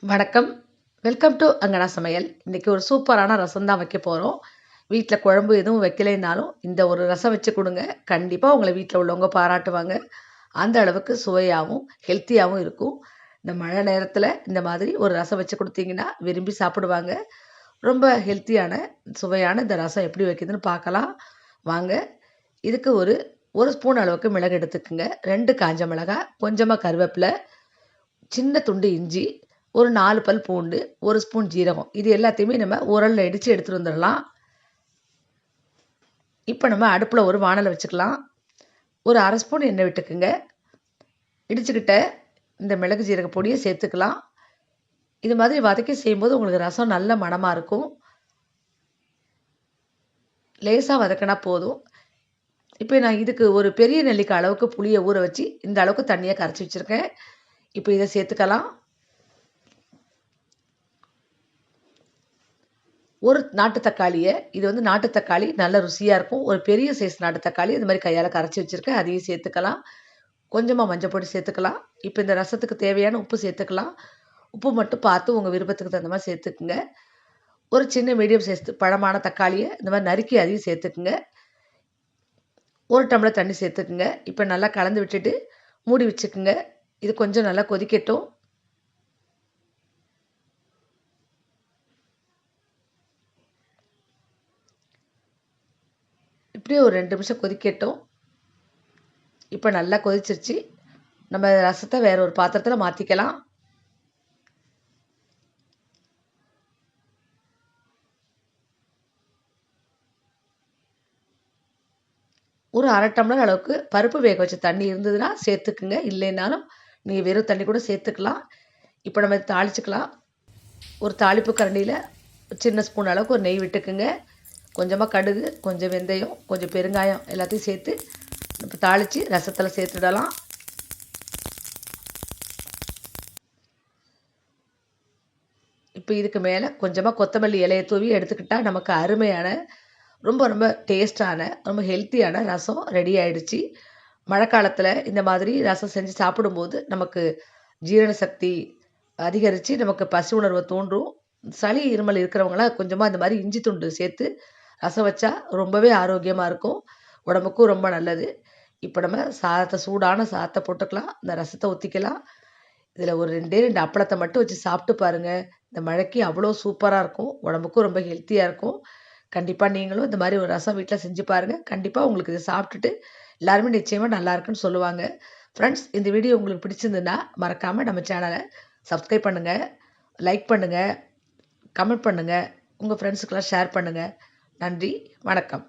வணக்கம். Welcome to அங்கனா சமையல். இன்னைக்கு ஒரு சூப்பரான ரசம் தான் வைக்க போறோம். வீட்ல குழம்பு எதுவும் வைக்கலைன்னாலும், இந்த ஒரு ரசம் வச்சு குடுங்க. கண்டிப்பா உங்கள வீட்ல உள்ளவங்க பாராட்டுவாங்க. அந்த அளவுக்கு சுவையாவும், ஹெல்த்தியாவும் இருக்கும். இந்த மழை நேரத்தில இந்த மாதிரி ஒரு ரசம் வச்சு குடுத்தீங்கன்னா, விரும்பி சாப்பிடுவாங்க. ரொம்ப ஹெல்த்தியான, சுவையான இந்த ரசம் எப்படி வைக்கிறதுன்னு பார்க்கலாம். வாங்க. இதுக்கு ஒரு 1 ஸ்பூன் அளவுக்கு மிளகு எடுத்துக்கங்க. 2 காஞ்ச மிளகாய், கொஞ்சமா கருவேப்பில, சின்ன துண்டு இஞ்சி, ஒரு 4 பல் பூண்டு, 1 ஸ்பூன் ஜீரகம். இது எல்லாத்தையுமே நம்ம உரல்ல இடிச்சு எடுத்துட்டு வந்துரலாம். இப்ப நம்ம அடுப்புல ஒரு வாணல வச்சுக்கலாம். ஒரு 1/2 ஸ்பூன் எண்ணெய் விட்டுக்குங்க. இடிச்சுக்கிட்ட இந்த மிளகு ஜீரக பொடிய சேர்த்துக்கலாம். இது மாதிரி வதக்கி செய்யும்போது உங்களுக்கு ரசம் நல்ல மணமா இருக்கும். லேசா வதக்குனா போதும். இப்ப நான் இதுக்கு ஒரு பெரிய நெல்லிக்காய் அளவுக்கு புளிய ஊற வச்சு, இந்த அளவுக்கு தண்ணியா கரைச்சு வச்சிருக்கேன். இப்ப இத சேர்த்துக்கலாம். ஒரு நாட்டு தக்காளிய இது வந்து நாட்டு தக்காளி நல்ல ருசியா இருக்கும். ஒரு பெரிய சைஸ் நாட்டு தக்காளி இது மாரி கையால கரைச்சு வச்சிருக்கேன். அதையும் சேர்த்துக்கலாம். கொஞ்சமா மஞ்சள் பொடி சேர்த்துக்கலாம். இப்ப இந்த ரசத்துக்கு தேவையான உப்பு சேர்த்துக்கலாம். உப்பு மட்டும் பார்த்து உங்க விருப்பத்துக்கு தகுந்த மாரி சேர்த்துக்குங்க. ஒரு சின்ன மீடியம் சைஸ் பழமான தக்காளிய இந்த மாரி நறுக்கி அதையும் சேர்த்துக்குங்க. 1 டம்ளர் தண்ணி சேர்த்துக்குங்க. இப்ப நல்லா கலந்து விட்டுட்டு மூடி வச்சுக்குங்க. இது கொஞ்சம் நல்லா கொதிக்கட்டும். இப்படியே ஒரு 2 நிமிஷம் கொதிக்கட்டும். இப்ப நல்லா கொதிச்சிருச்சு. நம்ம ரசத்த வேற ஒரு பாத்திரத்துல மாத்திக்கலாம். ஒரு 1/2 டம்ளர் அளவுக்கு பருப்பு வேக வச்ச தண்ணி இருந்ததுன்னா சேர்த்துக்குங்க. இல்லைன்னாலும் நீங்க வெறும் தண்ணி கூட சேர்த்துக்கலாம். இப்ப நம்ம தாளிச்சுக்கலாம். ஒரு தாளிப்பு கரண்டியில சின்ன ஸ்பூன் அளவுக்கு ஒரு நெய் விட்டுக்குங்க. கொஞ்சமா கடுகு, கொஞ்சம் வெந்தயம், கொஞ்சம் பெருங்காயம் எல்லாத்தையும் சேர்த்து இப்ப தாளிச்சு ரசத்துல சேர்த்துடலாம். இப்ப இதுக்கு மேல கொஞ்சமா கொத்தமல்லி இலைய தூவி எடுத்துக்கிட்டா நமக்கு அருமையான, ரொம்ப ரொம்ப டேஸ்ட்டான, ரொம்ப ஹெல்த்தியான ரசம் ரெடி ஆயிடுச்சு. மழைக்காலத்துல இந்த மாதிரி ரசம் செஞ்சு சாப்பிடும்போது, நமக்கு ஜீரண சக்தி அதிகரிச்சு, நமக்கு பசி உணர்வ தூண்டும். சளி, இருமல் இருக்கிறவங்கலாம் கொஞ்சமா இந்த மாரி இஞ்சி துண்டு சேர்த்து ரசம் வச்சா ரொம்பவே ஆரோக்கியமா இருக்கும். உடம்புக்கும் ரொம்ப நல்லது. இப்ப நம்ம சூடான சாதத்த போட்டுக்கலாம். இந்த ரசத்த ஊத்திக்கலாம். இதில ஒரு 2டே 2 அப்பளத்த மட்டும் வச்சு சாப்பிட்டு பாருங்க. இந்த மழைக்கு அவ்வளோ சூப்பரா இருக்கும். உடம்புக்கும் ரொம்ப ஹெல்த்தியா இருக்கும். கண்டிப்பா நீங்களும் இந்த மாரி ஒரு ரசம் வீட்ல செஞ்சு பாருங்க. கண்டிப்பா உங்களுக்கு இத சாப்பிட்டுட்டு எல்லாருமே நிச்சயமா நல்லாருக்குன்னு சொல்லுவாங்க. ஃப்ரெண்ட்ஸ், இந்த வீடியோ உங்களுக்கு பிடிச்சிருந்ததுன்னா, மறக்காம நம்ம சேனல சப்ஸ்கிரைப் பண்ணுங்க, லைக் பண்ணுங்க, கமெண்ட் பண்ணுங்க. உங்க ஃப்ரெண்ட்ஸுக்கெல்லாம் ஷேர் பண்ணுங்க. நன்றி. வணக்கம்.